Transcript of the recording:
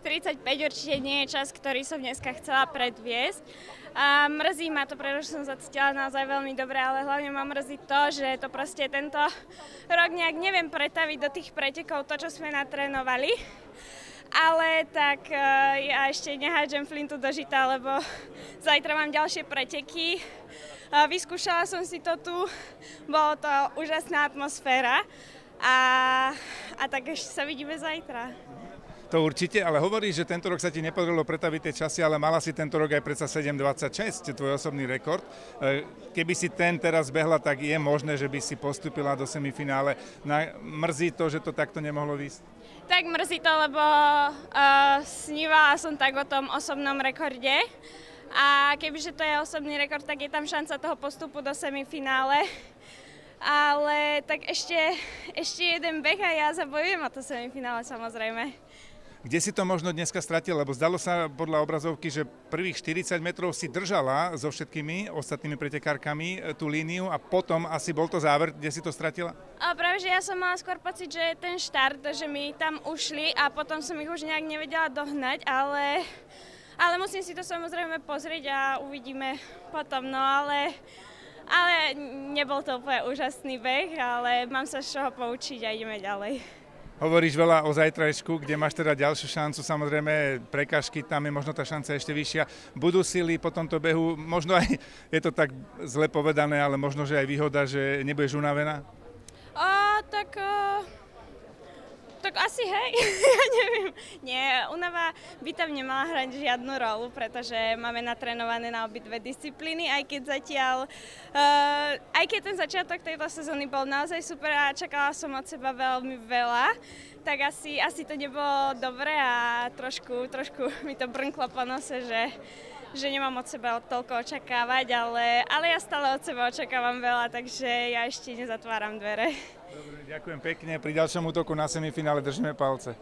35 určite nie je čas, ktorý som dneska chcela predviesť. A mrzí ma to, pretože som sa cítila naozaj veľmi dobre, ale hlavne ma mrzí to, že to proste tento rok nejak neviem pretaviť do tých pretekov to, čo sme natrénovali. Ale tak ja ešte nehádžem flintu do žita, lebo zajtra mám ďalšie preteky. Vyskúšala som si to tu, bolo to úžasná atmosféra a tak ešte sa vidíme zajtra. To určite, ale hovoríš, že tento rok sa ti nepodarilo pretaviť tie časy, ale mala si tento rok aj predsa 7.26, tvoj osobný rekord. Keby si ten teraz behla, tak je možné, že by si postúpila do semifinále. Mrzí to, že to takto nemohlo výjsť? Tak mrzí to, lebo snívala som tak o tom osobnom rekorde. A kebyže to je osobný rekord, tak je tam šanca toho postupu do semifinále. Ale tak ešte jeden beh a ja zabojujem o to semifinále samozrejme. Kde si to možno dneska stratila? Lebo zdalo sa podľa obrazovky, že prvých 40 metrov si držala so všetkými ostatnými pretekárkami tú líniu a potom asi bol to záver, kde si to stratila? A práve, že ja som mala skôr pocit, že ten štart, že mi tam ušli a potom som ich už nejak nevedela dohnať, ale musím si to samozrejme pozrieť a uvidíme potom, no ale nebol to úplne úžasný beh, ale mám sa z čoho poučiť a ideme ďalej. Hovoríš veľa o zajtrajšku, kde máš teda ďalšiu šancu, samozrejme prekážky, tam je možno tá šanca ešte vyššia. Budú sily po tomto behu, možno aj, je to tak zle povedané, ale možno, že aj výhoda, že nebudeš unavená? Tak asi hej, ja neviem. Nie, únava by tam nemala hrať žiadnu rolu, pretože máme natrénované na obidve disciplíny, aj keď ten začiatok tejto sezóny bol naozaj super a čakala som od seba veľmi veľa, tak asi to nebolo dobré a trošku mi to brnklo po nose, že nemám od seba toľko očakávať, ale ja stále od seba očakávam veľa, takže ja ešte nezatváram dvere. Dobre, ďakujem pekne. Pri ďalšom útoku na semifinále držíme palce.